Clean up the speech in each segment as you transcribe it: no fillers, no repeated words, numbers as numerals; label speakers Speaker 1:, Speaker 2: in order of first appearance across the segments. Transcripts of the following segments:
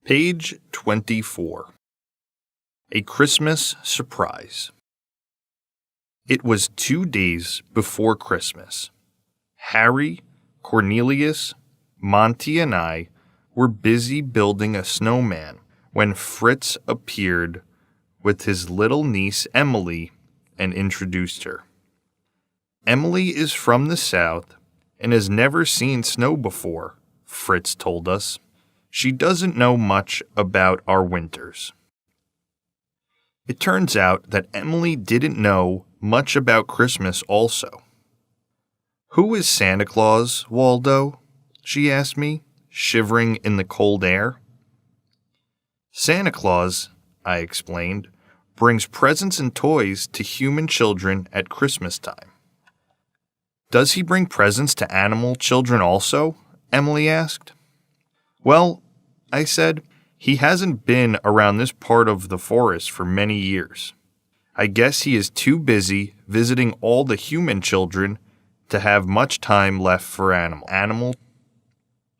Speaker 1: Page 24. A Christmas Surprise. It was 2 days before Christmas. Harry, Cornelius, Monty, and I were busy building a snowman when Fritz appeared with his little niece Emily and introduced her. Emily is from the South and has never seen snow before, Fritz told us. She doesn't know much about our winters. It turns out that Emily didn't know much about Christmas also. "Who is Santa Claus, Waldo?" she asked me, shivering in the cold air. "Santa Claus," I explained, "brings presents and toys to human children at Christmas time." "Does he bring presents to animal children also?" Emily asked. "Well," I said, "he hasn't been around this part of the forest for many years. I guess he is too busy visiting all the human children to have much time left for animal.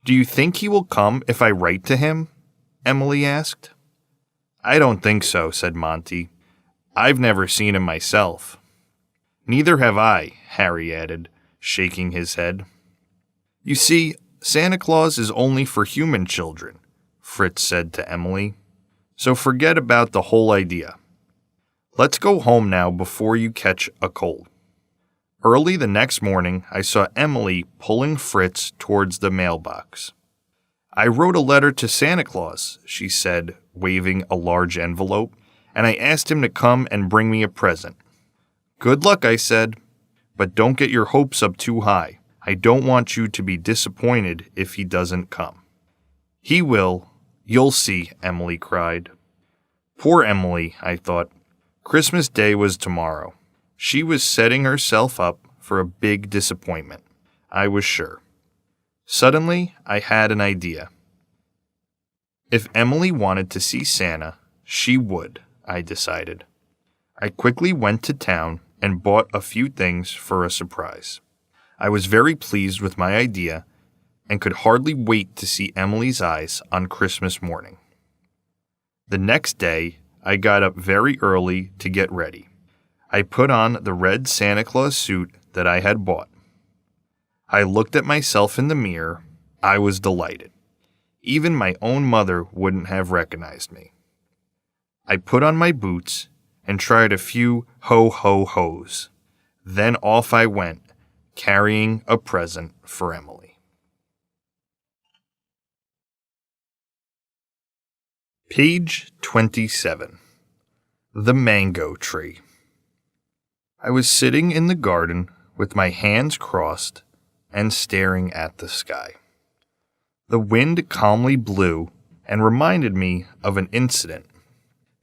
Speaker 1: Do you think he will come if I write to him?" Emily asked. "I don't think so," said Monty. "I've never seen him myself." "Neither have I," Harry added, shaking his head. "You see, Santa Claus is only for human children," Fritz said to Emily. "So forget about the whole idea. Let's go home now before you catch a cold." Early the next morning, I saw Emily pulling Fritz towards the mailbox. "I wrote a letter to Santa Claus," she said, waving a large envelope, "and I asked him to come and bring me a present." "Good luck," I said, "but don't get your hopes up too high. I don't want you to be disappointed if he doesn't come." "He will. You'll see," Emily cried. Poor Emily, I thought. Christmas Day was tomorrow. She was setting herself up for a big disappointment, I was sure. Suddenly, I had an idea. If Emily wanted to see Santa, she would, I decided. I quickly went to town and bought a few things for a surprise. I was very pleased with my idea and could hardly wait to see Emily's eyes on Christmas morning. The next day, I got up very early to get ready. I put on the red Santa Claus suit that I had bought. I looked at myself in the mirror. I was delighted. Even my own mother wouldn't have recognized me. I put on my boots and tried a few ho-ho-hos. Then off I went, carrying a present for Emily. Page 27. The Mango Tree. I was sitting in the garden with my hands crossed and staring at the sky. The wind calmly blew and reminded me of an incident,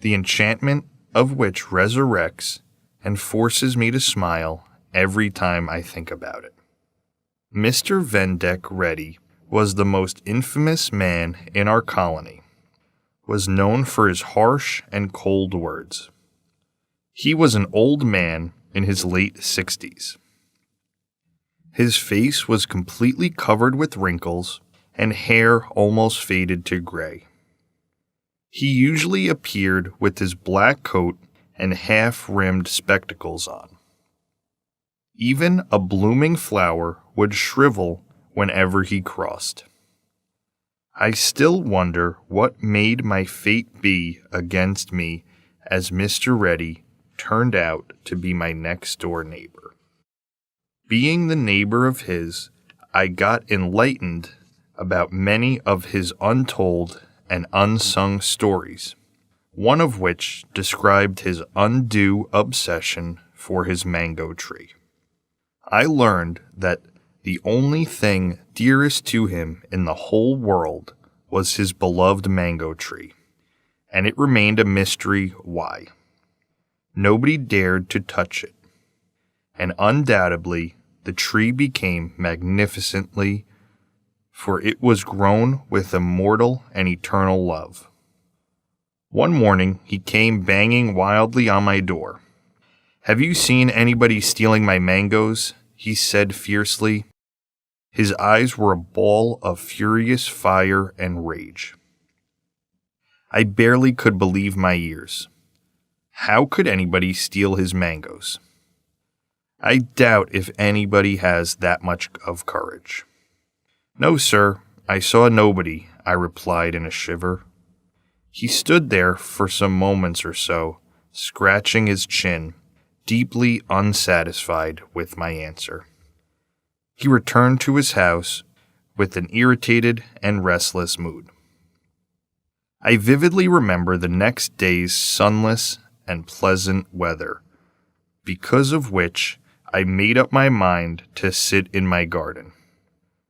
Speaker 1: the enchantment of which resurrects and forces me to smile every time I think about it. Mr. Vendek Reddy was the most infamous man in our colony, was known for his harsh and cold words. He was an old man in his late 60s. His face was completely covered with wrinkles and hair almost faded to gray. He usually appeared with his black coat and half-rimmed spectacles on. Even a blooming flower would shrivel whenever he crossed. I still wonder what made my fate be against me as Mr. Reddy turned out to be my next-door neighbor. Being the neighbor of his, I got enlightened about many of his untold and unsung stories, one of which described his undue obsession for his mango tree. I learned that the only thing dearest to him in the whole world was his beloved mango tree, and it remained a mystery why. Nobody dared to touch it, and undoubtedly the tree became magnificently, for it was grown with immortal and eternal love. One morning he came banging wildly on my door. "Have you seen anybody stealing my mangoes?" he said fiercely. His eyes were a ball of furious fire and rage. I barely could believe my ears. How could anybody steal his mangoes? I doubt if anybody has that much of courage. No, sir, I saw nobody, I replied in a shiver. He stood there for some moments or so, scratching his chin, deeply unsatisfied with my answer. He returned to his house with an irritated and restless mood. I vividly remember the next day's sunless and pleasant weather, because of which I made up my mind to sit in my garden.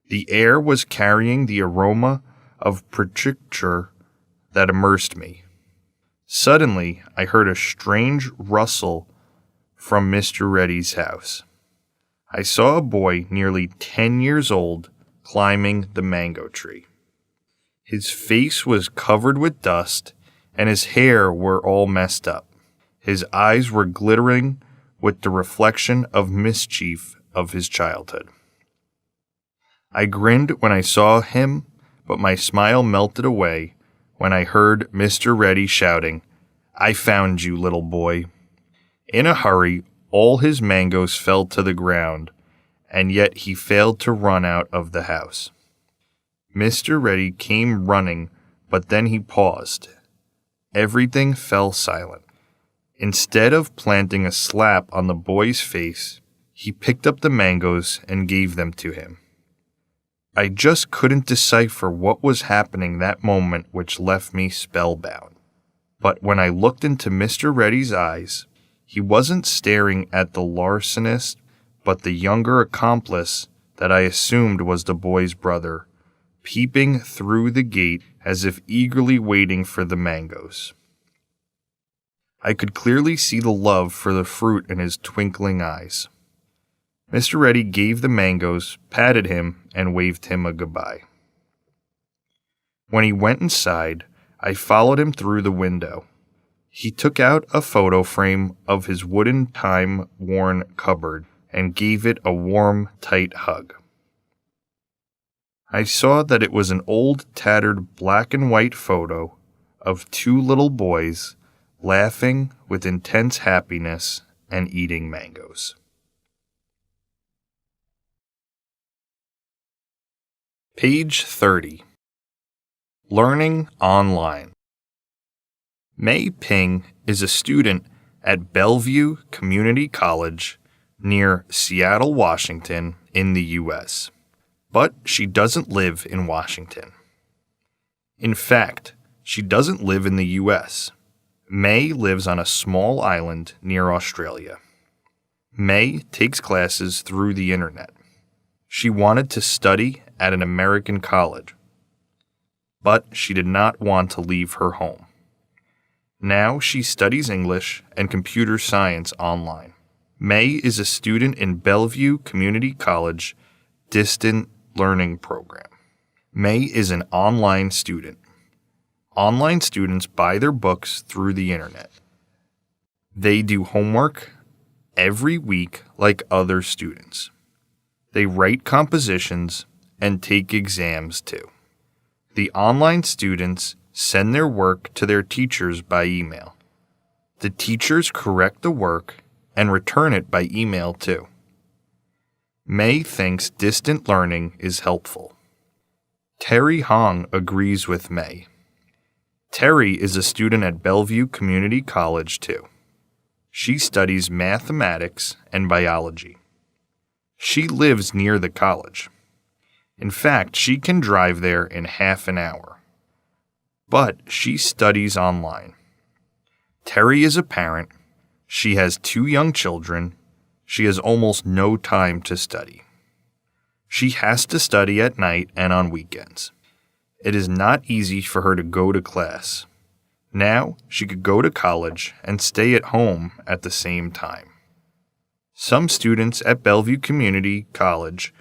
Speaker 1: The air was carrying the aroma of Proficiency that immersed me. Suddenly, I heard a strange rustle from Mr. Reddy's house. I saw a boy nearly 10 years old climbing the mango tree. His face was covered with dust, and his hair were all messed up. His eyes were glittering with the reflection of mischief of his childhood. I grinned when I saw him, but my smile melted away when I heard Mr. Reddy shouting, "I found you, little boy." In a hurry, all his mangoes fell to the ground, and yet he failed to run out of the house. Mr. Reddy came running, but then he paused. Everything fell silent. Instead of planting a slap on the boy's face, he picked up the mangoes and gave them to him. I just couldn't decipher what was happening that moment, which left me spellbound. But when I looked into Mr. Reddy's eyes, he wasn't staring at the larcenist, but the younger accomplice that I assumed was the boy's brother, peeping through the gate as if eagerly waiting for the mangoes. I could clearly see the love for the fruit in his twinkling eyes. Mr. Reddy gave the mangoes, patted him, and waved him a goodbye. When he went inside, I followed him through the window. He took out a photo frame of his wooden time-worn cupboard and gave it a warm, tight hug. I saw that it was an old, tattered black and white photo of two little boys laughing with intense happiness and eating mangoes. Page 30. Learning Online. Mei Ping is a student at Bellevue Community College near Seattle, Washington, in the U.S., but she doesn't live in Washington. In fact, she doesn't live in the U.S. Mei lives on a small island near Australia. Mei takes classes through the internet. She wanted to study at an American college, but she did not want to leave her home. Now she studies English and computer science online. Mei is a student in Bellevue Community College Distant Learning Program. Mei is an online student. Online students buy their books through the internet. They do homework every week like other students. They write compositions and take exams too. The online students send their work to their teachers by email. The teachers correct the work and return it by email too. Mei thinks distant learning is helpful. Terry Hong agrees with Mei. Terry is a student at Bellevue Community College too. She studies mathematics and biology. She lives near the college. In fact, she can drive there in half an hour. But she studies online. Terry is a parent. She has 2 young children. She has almost no time to study. She has to study at night and on weekends. It is not easy for her to go to class. Now she could go to college and stay at home at the same time. Some students at Bellevue Community College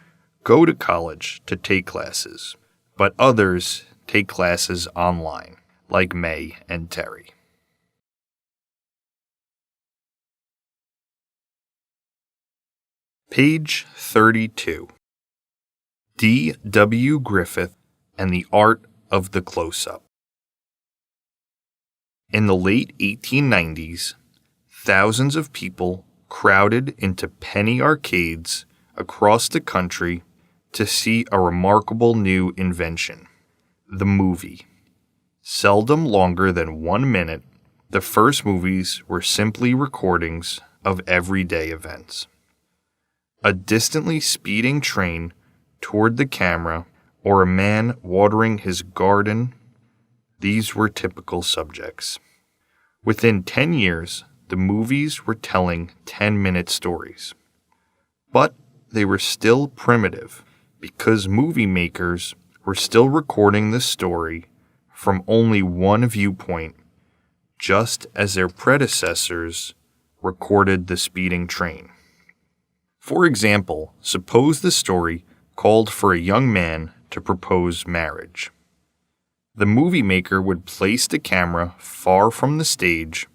Speaker 1: go to college to take classes, but others take classes online, like Mei and Terry. Page 32. D. W. Griffith and the Art of the CloseUp. In the late 1890s, thousands of people crowded into penny arcades across the country to see a remarkable new invention, the movie. Seldom longer than 1 minute, the first movies were simply recordings of everyday events. A distantly speeding train toward the camera, or a man watering his garden, these were typical subjects. Within 10 years, the movies were telling 10-minute stories. But they were still primitive because movie makers were still recording the story from only one viewpoint, just as their predecessors recorded the speeding train. For example, suppose the story called for a young man to propose marriage. The movie maker would place the camera far from the stage,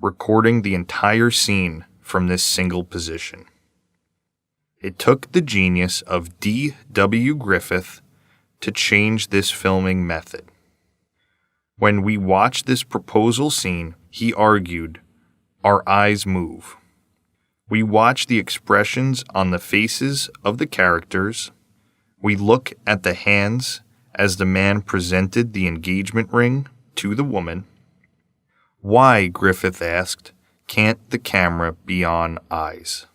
Speaker 1: recording the entire scene from this single position. It took the genius of D.W. Griffith to change this filming method. When we watch this proposal scene, he argued, our eyes move. We watch the expressions on the faces of the characters. We look at the hands as the man presented the engagement ring to the woman. Why, Griffith asked, can't the camera be on eyes?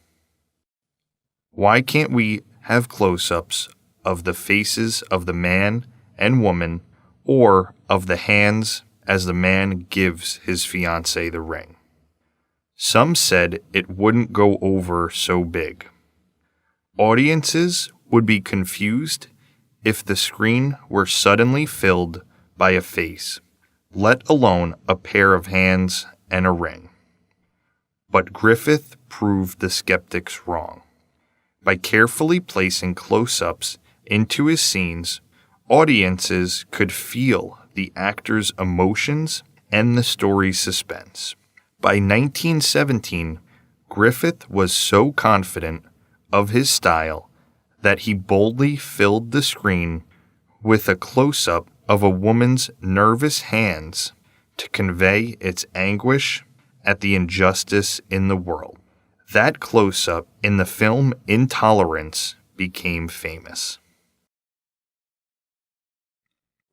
Speaker 1: Why can't we have close-ups of the faces of the man and woman, or of the hands as the man gives his fiancée the ring? Some said it wouldn't go over so big. Audiences would be confused if the screen were suddenly filled by a face, let alone a pair of hands and a ring. But Griffith proved the skeptics wrong. By carefully placing close-ups into his scenes, audiences could feel the actor's emotions and the story's suspense. By 1917, Griffith was so confident of his style that he boldly filled the screen with a close-up of a woman's nervous hands to convey its anguish at the injustice in the world. That close-up in the film Intolerance became famous.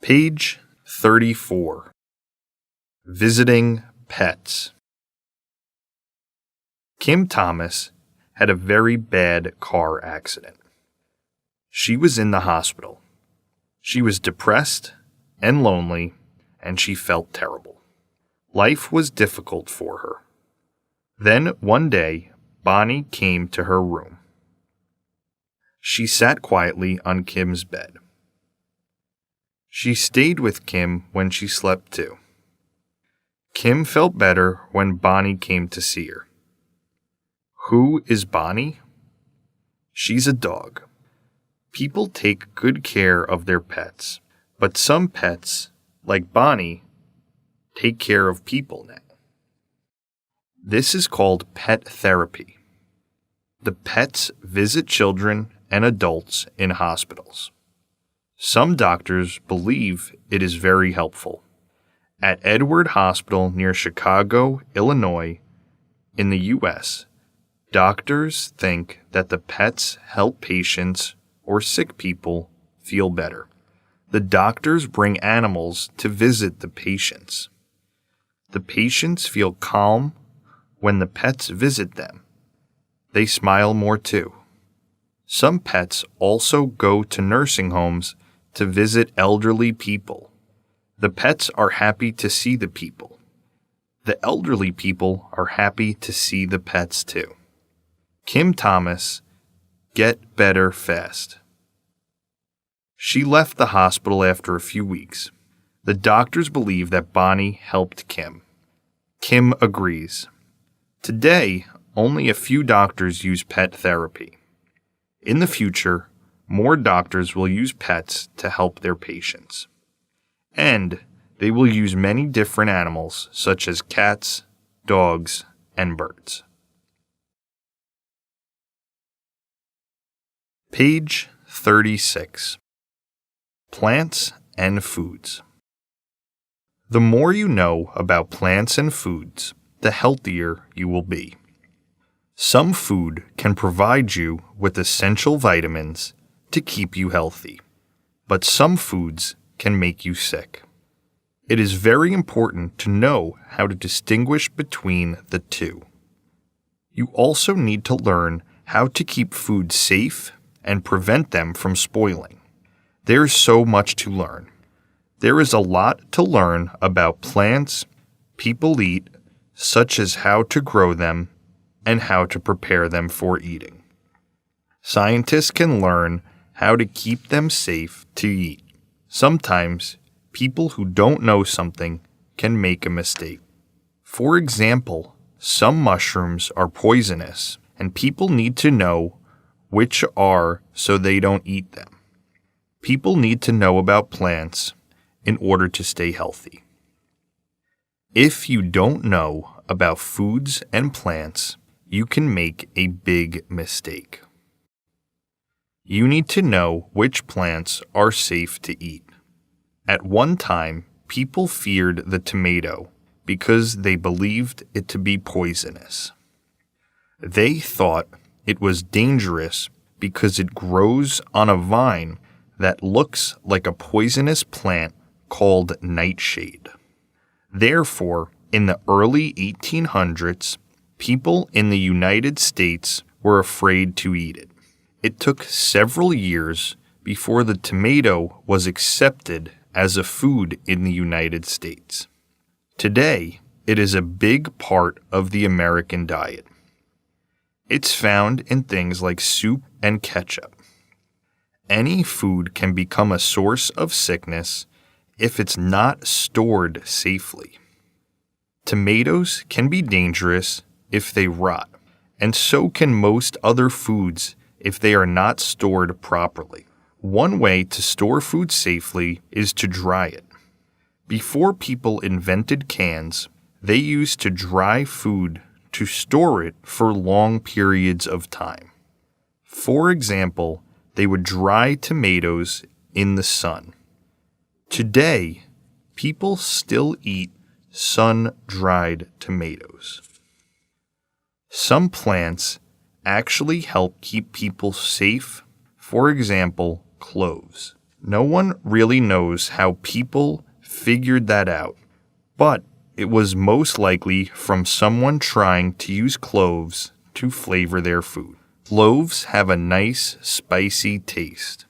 Speaker 1: Page 34. Visiting Pets. Kim Thomas had a very bad car accident. She was in the hospital. She was depressed and lonely, and she felt terrible. Life was difficult for her. Then one day, Bonnie came to her room. She sat quietly on Kim's bed. She stayed with Kim when she slept too. Kim felt better when Bonnie came to see her. Who is Bonnie? She's a dog. People take good care of their pets, but some pets, like Bonnie, take care of people now. This is called pet therapy. The pets visit children and adults in hospitals. Some doctors believe it is very helpful. At Edward Hospital near Chicago, Illinois, in the U.S., doctors think that the pets help patients or sick people feel better. The doctors bring animals to visit the patients. The patients feel calm when the pets visit them. They smile more too. Some pets also go to nursing homes to visit elderly people. The pets are happy to see the people. The elderly people are happy to see the pets too. Kim Thomas, get better fast. She left the hospital after a few weeks. The doctors believe that Bonnie helped Kim. Kim agrees. Today, only a few doctors use pet therapy. In the future, more doctors will use pets to help their patients. And they will use many different animals, such as cats, dogs, and birds. Page 36. Plants and foods. The more you know about plants and foods, the healthier you will be. Some food can provide you with essential vitamins to keep you healthy, but some foods can make you sick. It is very important to know how to distinguish between the two. You also need to learn how to keep food safe and prevent them from spoiling. There's so much to learn. There is a lot to learn about plants people eat, such as how to grow them and how to prepare them for eating. Scientists can learn how to keep them safe to eat. Sometimes, people who don't know something can make a mistake. For example, some mushrooms are poisonous, and people need to know which are so they don't eat them. People need to know about plants in order to stay healthy. If you don't know about foods and plants, you can make a big mistake. You need to know which plants are safe to eat. At one time, people feared the tomato because they believed it to be poisonous. They thought it was dangerous because it grows on a vine that looks like a poisonous plant called nightshade. Therefore, in the early 1800s, people in the United States were afraid to eat it. It took several years before the tomato was accepted as a food in the United States. Today, it is a big part of the American diet. It's found in things like soup and ketchup. Any food can become a source of sickness if it's not stored safely. Tomatoes can be dangerous if they rot, and so can most other foods if they are not stored properly. One way to store food safely is to dry it. Before people invented cans, they used to dry food to store it for long periods of time. For example, they would dry tomatoes in the sun. Today, people still eat sun-dried tomatoes. Some plants actually help keep people safe. For example, cloves. No one really knows how people figured that out, but it was most likely from someone trying to use cloves to flavor their food. Cloves have a nice, spicy taste.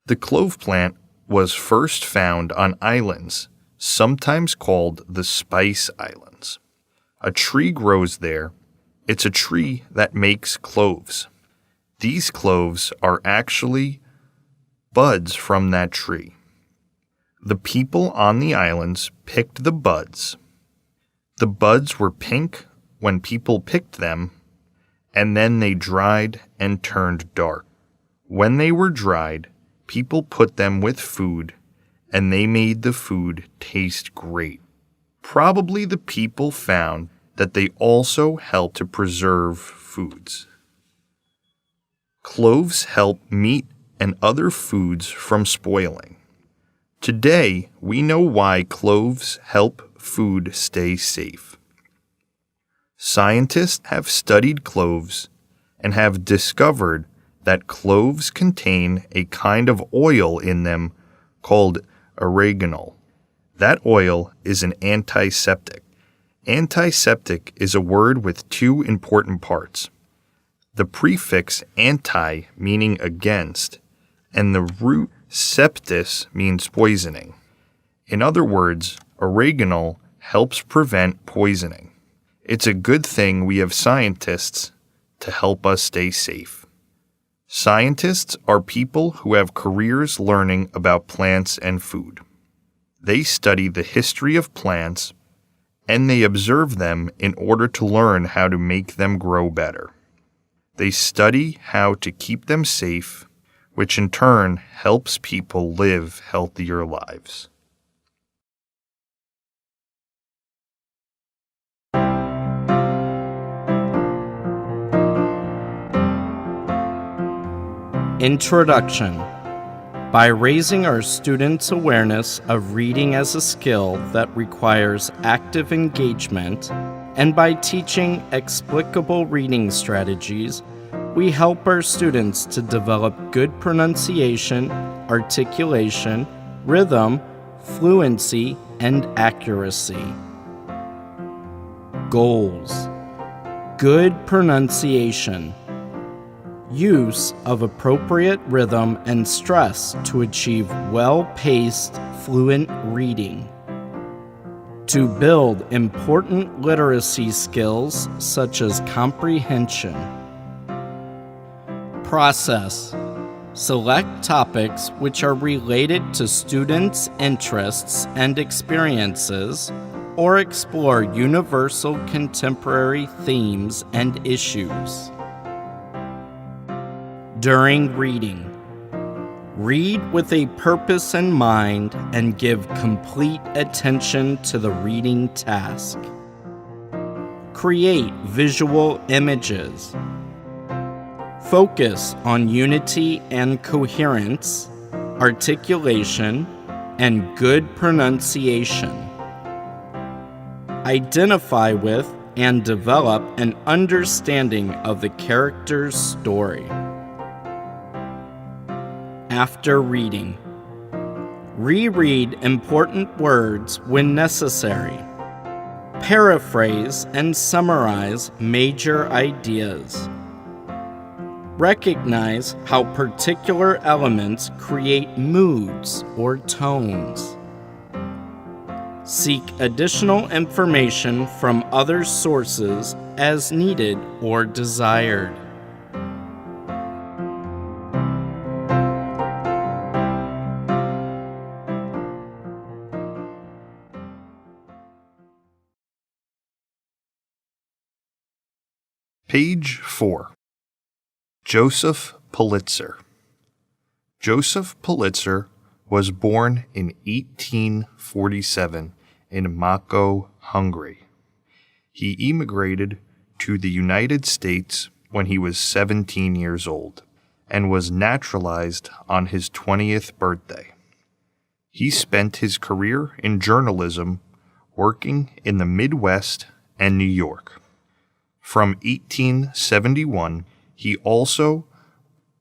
Speaker 1: The clove plant was first found on islands, sometimes called the Spice Islands. A tree grows there. It's a tree that makes cloves. These cloves are actually buds from that tree. The people on the islands picked the buds. The buds were pink when people picked them, and then they dried and turned dark. When they were dried, people put them with food, and they made the food taste great. Probably the people found that they also help to preserve foods. Cloves help meat and other foods from spoiling. Today, we know why cloves help food stay safe. Scientists have studied cloves and have discovered that cloves contain a kind of oil in them called oregano. That oil is an antiseptic. Antiseptic is a word with two important parts. The prefix anti meaning against, and the root septis means poisoning. In other words, oregano helps prevent poisoning. It's a good thing we have scientists to help us stay safe. Scientists are people who have careers learning about plants and food. They study the history of plants, and they observe them in order to learn how to make them grow better. They study how to keep them safe, which in turn helps people live healthier lives.
Speaker 2: Introduction. By raising our students' awareness of reading as a skill that requires active engagement, and by teaching explicable reading strategies, we help our students to develop good pronunciation, articulation, rhythm, fluency, and accuracy. Goals: good pronunciation, use of appropriate rhythm and stress to achieve well-paced, fluent reading, to build important literacy skills such as comprehension. Process: select topics which are related to students' interests and experiences, or explore universal contemporary themes and issues. During reading, read with a purpose in mind and give complete attention to the reading task. Create visual images. Focus on unity and coherence, articulation, and good pronunciation. Identify with and develop an understanding of the character's story. After reading, reread important words when necessary. Paraphrase and summarize major ideas. Recognize how particular elements create moods or tones. Seek additional information from other sources as needed or desired.
Speaker 1: Page 4. Joseph Pulitzer. Joseph Pulitzer was born in 1847 in Moscow, Hungary. He emigrated to the United States when he was 17 years old and was naturalized on his 20th birthday. He spent his career in journalism working in the Midwest and New York. From 1871, he also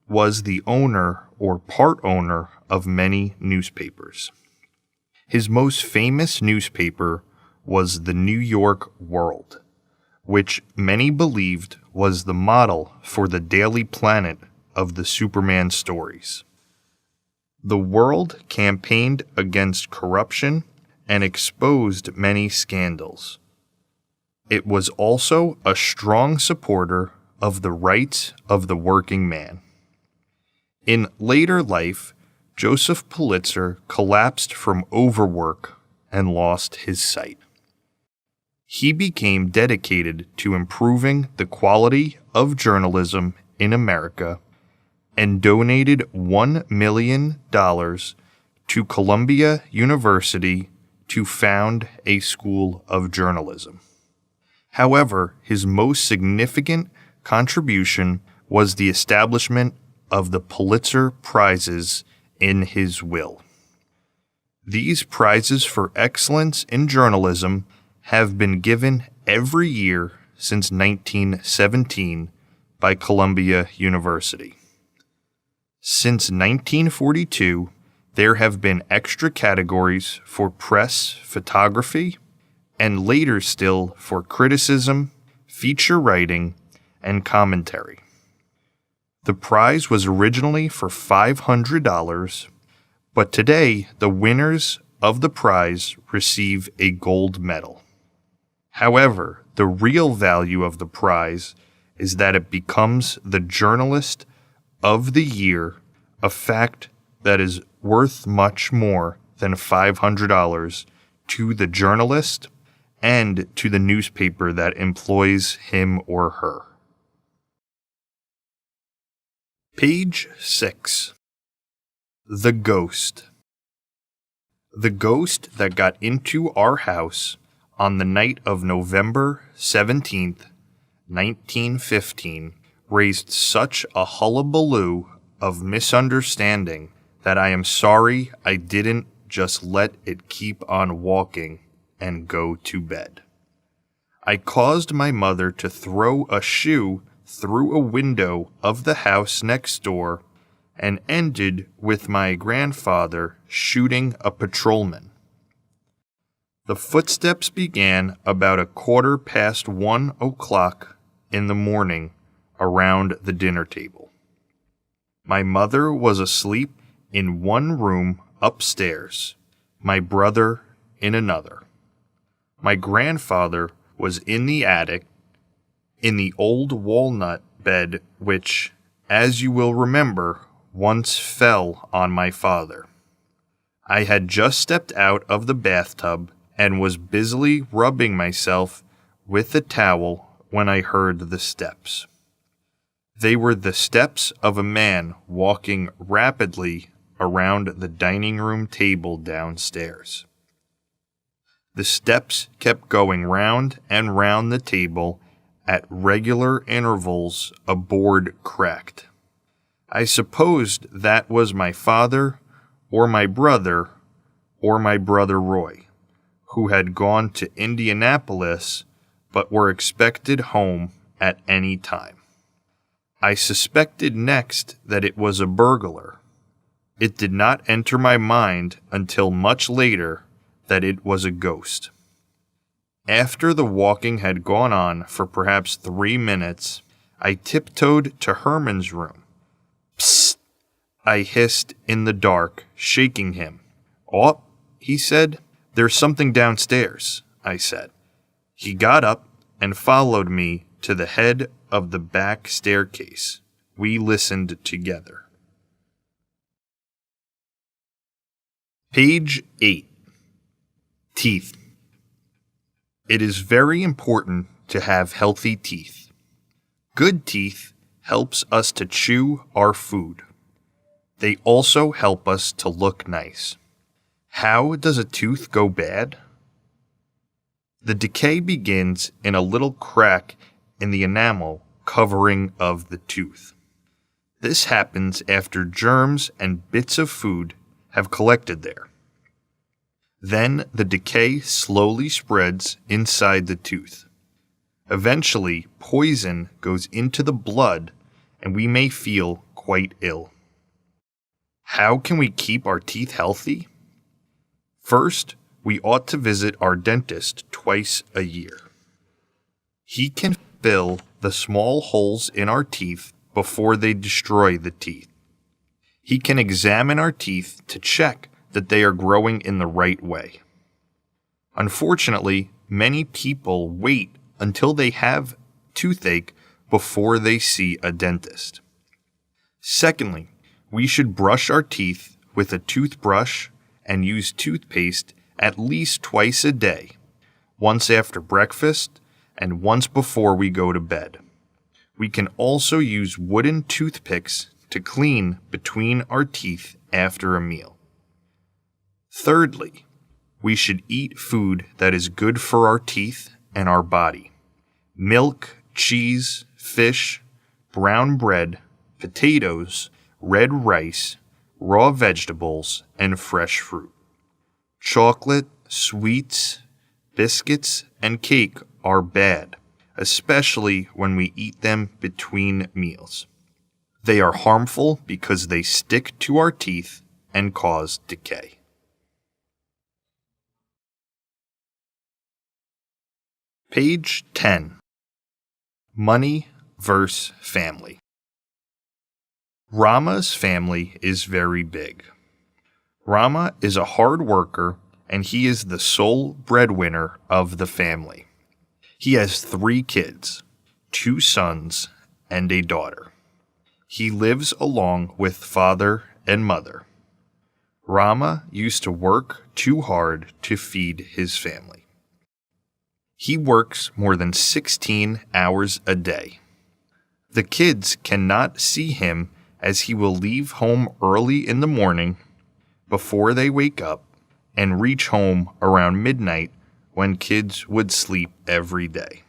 Speaker 1: was the owner or part owner of many newspapers. His most famous newspaper was the New York World, which many believed was the model for the Daily Planet of the Superman stories. The World campaigned against corruption and exposed many scandals. It was also a strong supporter of the rights of the working man. In later life, Joseph Pulitzer collapsed from overwork and lost his sight. He became dedicated to improving the quality of journalism in America and donated $1 million to Columbia University to found a school of journalism. However, his most significant contribution was the establishment of the Pulitzer Prizes in his will. These prizes for excellence in journalism have been given every year since 1917 by Columbia University. Since 1942, there have been extra categories for press photography, and later still for criticism, feature writing, and commentary. The prize was originally for $500, but today the winners of the prize receive a gold medal. However, the real value of the prize is that it becomes the Journalist of the Year, a fact that is worth much more than $500 to the journalist and to the newspaper that employs him or her. Page 6. The Ghost. The ghost that got into our house on the night of November 17th, 1915, raised such a hullabaloo of misunderstanding that I am sorry I didn't just let it keep on walking and go to bed. I caused my mother to throw a shoe through a window of the house next door and ended with my grandfather shooting a patrolman. The footsteps began about 1:15 in the morning around the dinner table. My mother was asleep in one room upstairs, my brother in another. My grandfather was in the attic, in the old walnut bed which, as you will remember, once fell on my father. I had just stepped out of the bathtub and was busily rubbing myself with a towel when I heard the steps. They were the steps of a man walking rapidly around the dining room table downstairs. The steps kept going round and round the table. At regular intervals, a board cracked. I supposed that was my father or my brother Roy, who had gone to Indianapolis but were expected home at any time. I suspected next that it was a burglar. It did not enter my mind until much later that it was a ghost. After the walking had gone on for perhaps 3 minutes, I tiptoed to Herman's room. "Psst!" I hissed in the dark, shaking him. "Oh," he said. "There's something downstairs," I said. He got up and followed me to the head of the back staircase. We listened together. Page 8. Teeth. It is very important to have healthy teeth. Good teeth helps us to chew our food. They also help us to look nice. How does a tooth go bad? The decay begins in a little crack in the enamel covering of the tooth. This happens after germs and bits of food have collected there. Then the decay slowly spreads inside the tooth. Eventually, poison goes into the blood and we may feel quite ill. How can we keep our teeth healthy? First, we ought to visit our dentist twice a year. He can fill the small holes in our teeth before they destroy the teeth. He can examine our teeth to check that they are growing in the right way. Unfortunately, many people wait until they have toothache before they see a dentist. Secondly, we should brush our teeth with a toothbrush and use toothpaste at least twice a day, once after breakfast and once before we go to bed. We can also use wooden toothpicks to clean between our teeth after a meal. Thirdly, we should eat food that is good for our teeth and our body. Milk, cheese, fish, brown bread, potatoes, red rice, raw vegetables, and fresh fruit. Chocolate, sweets, biscuits, and cake are bad, especially when we eat them between meals. They are harmful because they stick to our teeth and cause decay. Page 10. Money versus family. Rama's family is very big. Rama is a hard worker and he is the sole breadwinner of the family. He has 3 kids, 2 sons and a daughter. He lives along with father and mother. Rama used to work too hard to feed his family. He works more than 16 hours a day. The kids cannot see him as he will leave home early in the morning before they wake up and reach home around midnight when kids would sleep every day.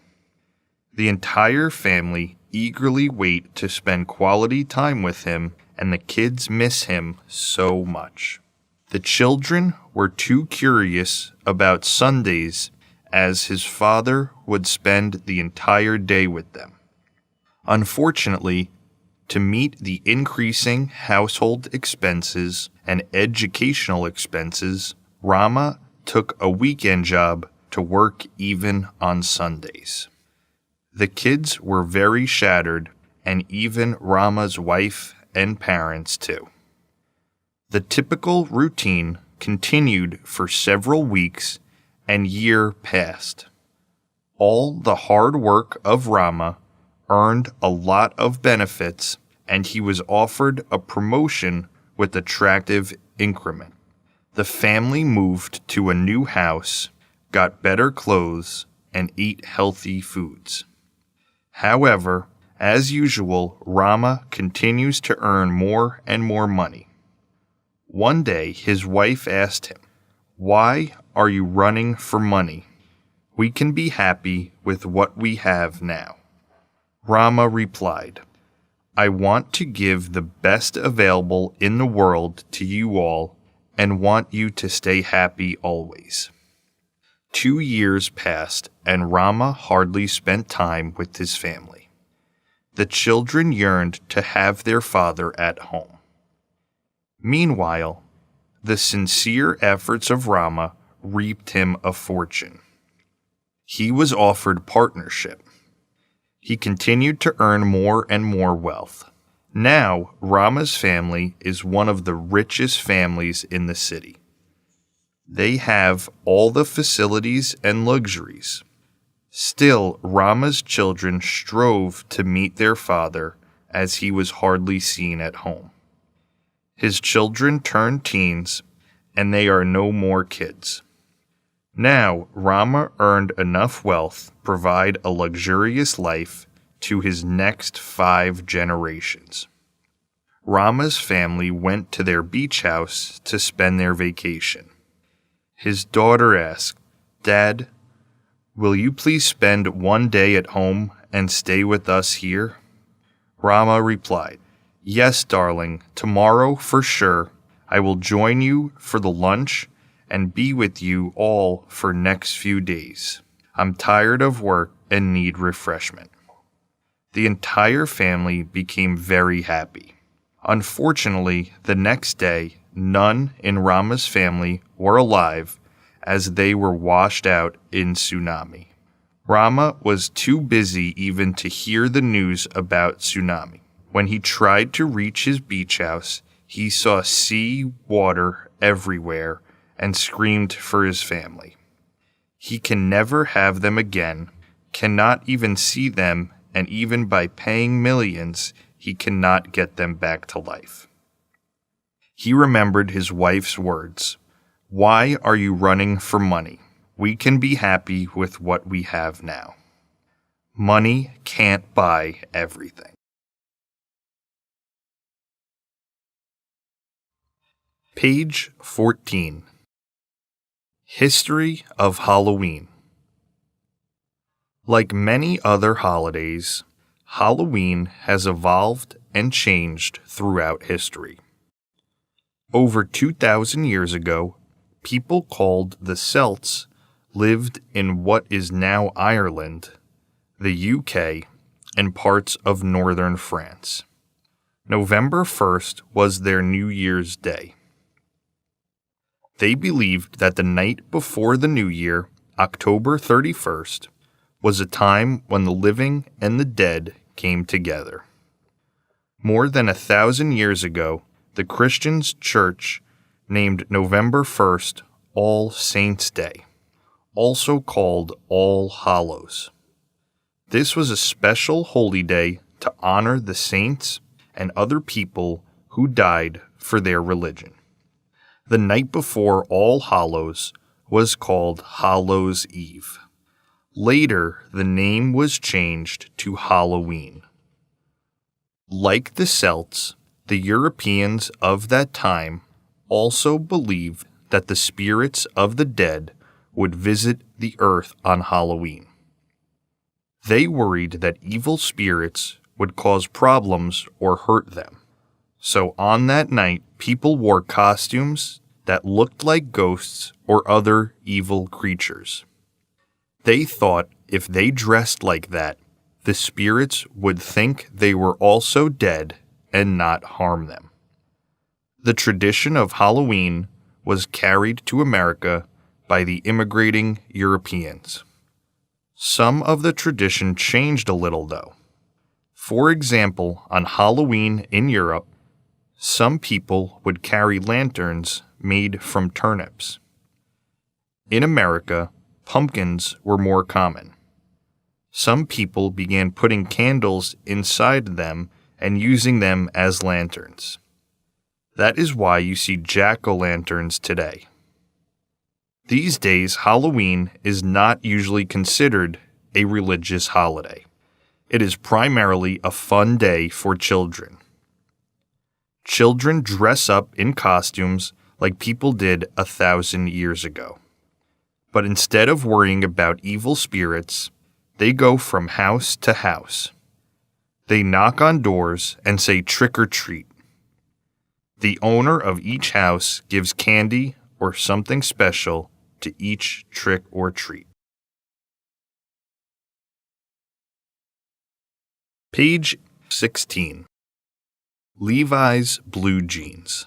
Speaker 1: The entire family eagerly wait to spend quality time with him and the kids miss him so much. The children were too curious about Sundays, as his father would spend the entire day with them. Unfortunately, to meet the increasing household expenses and educational expenses, Rama took a weekend job to work even on Sundays. The kids were very shattered, and even Rama's wife and parents too. The typical routine continued for several weeks, and year passed. All the hard work of Rama earned a lot of benefits, and he was offered a promotion with attractive increment. The family moved to a new house, got better clothes, and ate healthy foods. However, as usual, Rama continues to earn more and more money. One day, his wife asked him, "Why are you running for money? We can be happy with what we have now." Rama replied, "I want to give the best available in the world to you all and want you to stay happy always." 2 years passed, and Rama hardly spent time with his family. The children yearned to have their father at home. Meanwhile, the sincere efforts of Rama reaped him a fortune. He was offered partnership. He continued to earn more and more wealth. Now, Rama's family is one of the richest families in the city. They have all the facilities and luxuries. Still, Rama's children strove to meet their father, as he was hardly seen at home. His children turned teens, and they are no more kids. Now, Rama earned enough wealth to provide a luxurious life to his next 5 generations. Rama's family went to their beach house to spend their vacation. His daughter asked, "Dad, will you please spend one day at home and stay with us here?" Rama replied, "Yes, darling, tomorrow for sure. I will join you for the lunch and be with you all for next few days. I'm tired of work and need refreshment." The entire family became very happy. Unfortunately, the next day, none in Rama's family were alive, as they were washed out in tsunami. Rama was too busy even to hear the news about tsunami. When he tried to reach his beach house, he saw sea water everywhere and screamed for his family. He can never have them again, cannot even see them, and even by paying millions, he cannot get them back to life. He remembered his wife's words, "Why are you running for money? We can be happy with what we have now." Money can't buy everything. Page 14. History of Halloween. Like many other holidays, Halloween has evolved and changed throughout history. Over 2,000 years ago, people called the Celts lived in what is now Ireland, the UK, and parts of northern France. November 1st was their New Year's Day. They believed that the night before the New Year, October 31st, was a time when the living and the dead came together. More than 1,000 years ago, the Christians' church named November 1st All Saints' Day, also called All Hallows. This was a special holy day to honor the saints and other people who died for their religion. The night before All Hallows was called Hallows' Eve. Later, the name was changed to Halloween. Like the Celts, the Europeans of that time also believed that the spirits of the dead would visit the earth on Halloween. They worried that evil spirits would cause problems or hurt them. So on that night, people wore costumes that looked like ghosts or other evil creatures. They thought if they dressed like that, the spirits would think they were also dead and not harm them. The tradition of Halloween was carried to America by the immigrating Europeans. Some of the tradition changed a little, though. For example, on Halloween in Europe, some people would carry lanterns made from turnips. In America, pumpkins were more common. Some people began putting candles inside them and using them as lanterns. That is why you see jack-o'-lanterns today. These days, Halloween is not usually considered a religious holiday. It is primarily a fun day for children. Children dress up in costumes like people did 1,000 years ago. But instead of worrying about evil spirits, they go from house to house. They knock on doors and say trick or treat. The owner of each house gives candy or something special to each trick or treat. Page 16. Levi's Blue Jeans.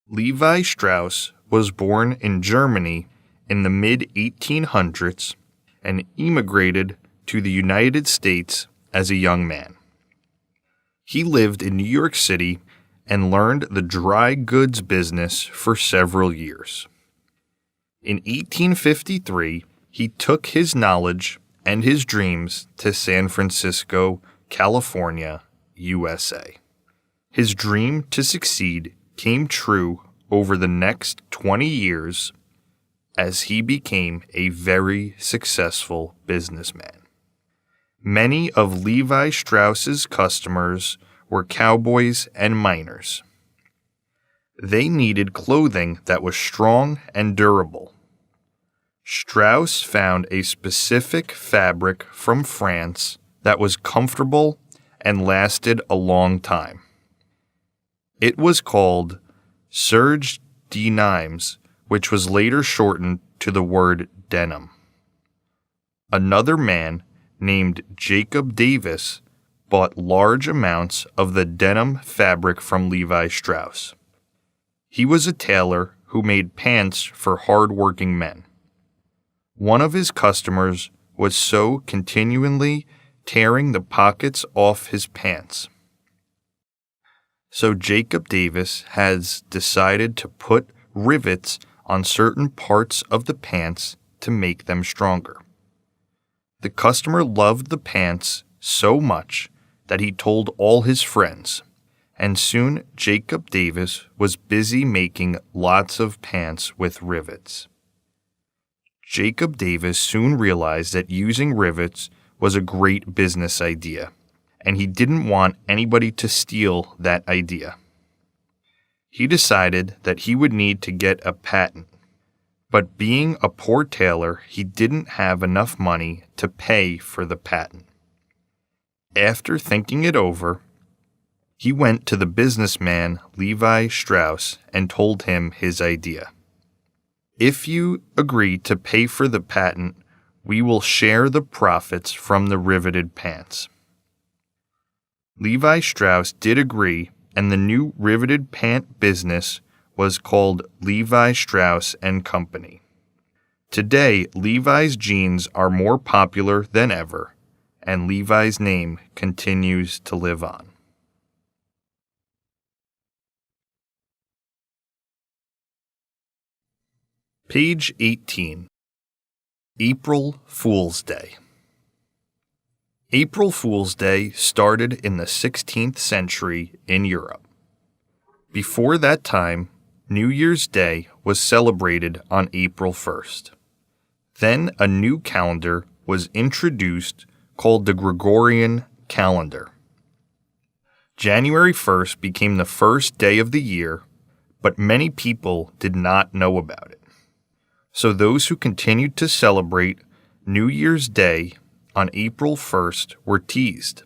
Speaker 1: Levi Strauss was born in Germany in the mid-1800s and immigrated to the United States as a young man. He lived in New York City and learned the dry goods business for several years. In 1853, he took his knowledge and his dreams to San Francisco, California, USA. His dream to succeed came true over the next 20 years as he became a very successful businessman. Many of Levi Strauss's customers were cowboys and miners. They needed clothing that was strong and durable. Strauss found a specific fabric from France that was comfortable and lasted a long time. It was called serge de Nimes, which was later shortened to the word denim. Another man named Jacob Davis bought large amounts of the denim fabric from Levi Strauss. He was a tailor who made pants for hard-working men. One of his customers was so continually tearing the pockets off his pants. So Jacob Davis has decided to put rivets on certain parts of the pants to make them stronger. The customer loved the pants so much that he told all his friends, and soon Jacob Davis was busy making lots of pants with rivets. Jacob Davis soon realized that using rivets was a great business idea, and he didn't want anybody to steal that idea. He decided that he would need to get a patent, but being a poor tailor, he didn't have enough money to pay for the patent. After thinking it over, he went to the businessman Levi Strauss and told him his idea. If you agree to pay for the patent, we will share the profits from the riveted pants. Levi Strauss did agree, and the new riveted pant business was called Levi Strauss & Company. Today, Levi's jeans are more popular than ever, and Levi's name continues to live on. Page 18. April Fool's Day. April Fool's Day started in the 16th century in Europe. Before that time, New Year's Day was celebrated on April 1st. Then a new calendar was introduced called the Gregorian calendar. January 1st became the first day of the year, but many people did not know about it. So those who continued to celebrate New Year's Day on April 1st were teased.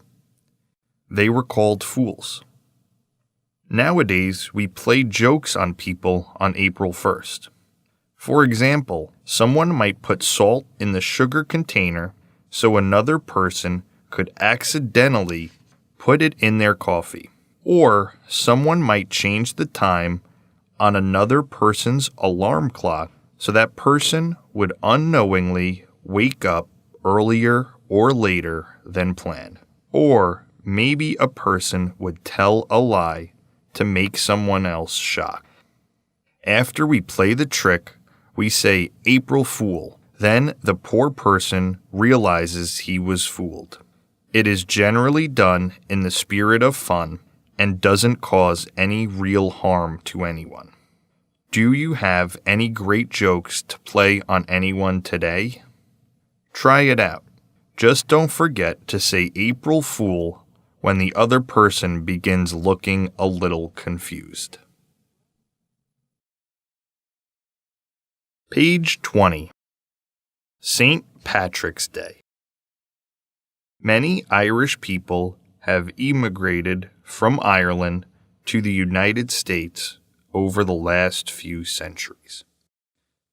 Speaker 1: They were called fools. Nowadays, we play jokes on people on April 1st. For example, someone might put salt in the sugar container so another person could accidentally put it in their coffee. Or someone might change the time on another person's alarm clock so that person would unknowingly wake up earlier or later than planned. Or maybe a person would tell a lie to make someone else shocked. After we play the trick, we say April Fool. Then the poor person realizes he was fooled. It is generally done in the spirit of fun and doesn't cause any real harm to anyone. Do you have any great jokes to play on anyone today? Try it out. Just don't forget to say April Fool when the other person begins looking a little confused. Page 20. St. Patrick's Day. Many Irish people have emigrated from Ireland to the United States over the last few centuries.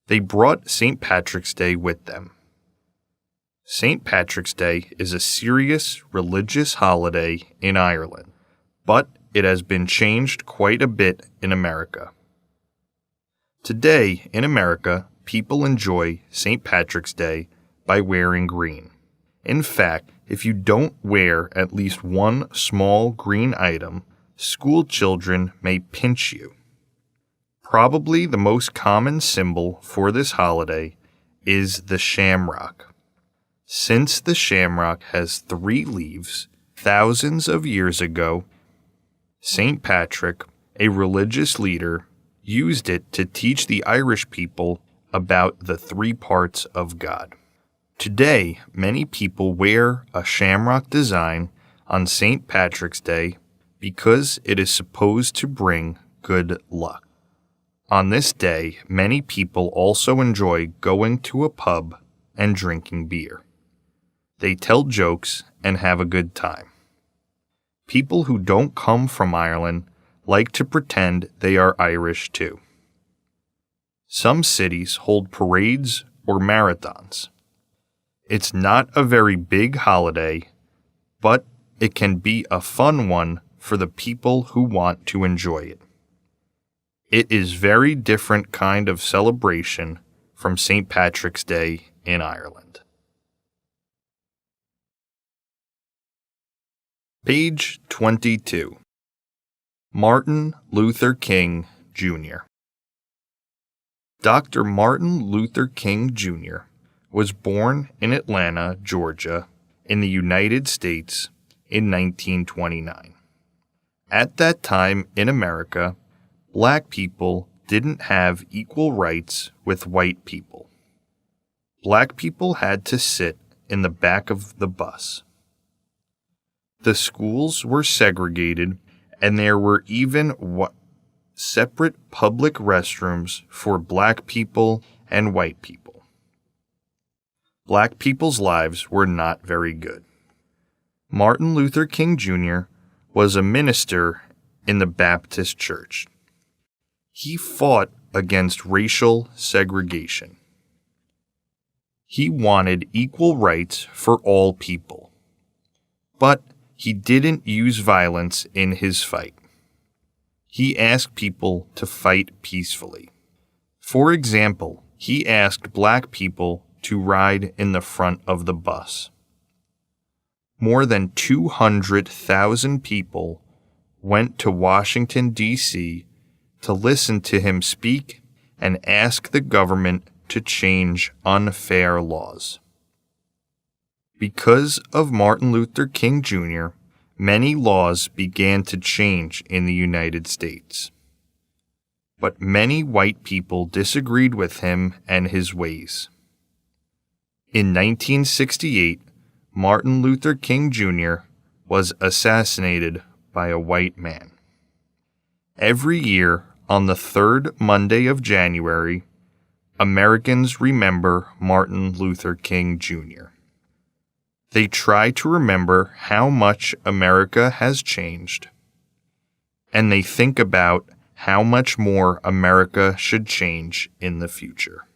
Speaker 1: They brought St. Patrick's Day with them. St. Patrick's Day is a serious religious holiday in Ireland, but it has been changed quite a bit in America. Today, in America, people enjoy St. Patrick's Day by wearing green. In fact, if you don't wear at least one small green item, school children may pinch you. Probably the most common symbol for this holiday is the shamrock. Since the shamrock has 3 leaves, thousands of years ago, St. Patrick, a religious leader, used it to teach the Irish people about the 3 parts of God. Today, many people wear a shamrock design on St. Patrick's Day because it is supposed to bring good luck. On this day, many people also enjoy going to a pub and drinking beer. They tell jokes and have a good time. People who don't come from Ireland like to pretend they are Irish too. Some cities hold parades or marathons. It's not a very big holiday, but it can be a fun one for the people who want to enjoy it. It is very different kind of celebration from St. Patrick's Day in Ireland. Page 22. Martin Luther King, Jr. Dr. Martin Luther King, Jr. was born in Atlanta, Georgia, in the United States in 1929. At that time in America, Black people didn't have equal rights with white people. Black people had to sit in the back of the bus. The schools were segregated, and there were even separate public restrooms for Black people and white people. Black people's lives were not very good. Martin Luther King Jr. was a minister in the Baptist Church. He fought against racial segregation. He wanted equal rights for all people. But he didn't use violence in his fight. He asked people to fight peacefully. For example, he asked Black people to ride in the front of the bus. More than 200,000 people went to Washington, D.C. to listen to him speak and ask the government to change unfair laws. Because of Martin Luther King Jr., many laws began to change in the United States. But many white people disagreed with him and his ways. In 1968, Martin Luther King Jr. was assassinated by a white man. Every year, on the 3rd Monday of January, Americans remember Martin Luther King Jr. They try to remember how much America has changed and they think about how much more America should change in the future.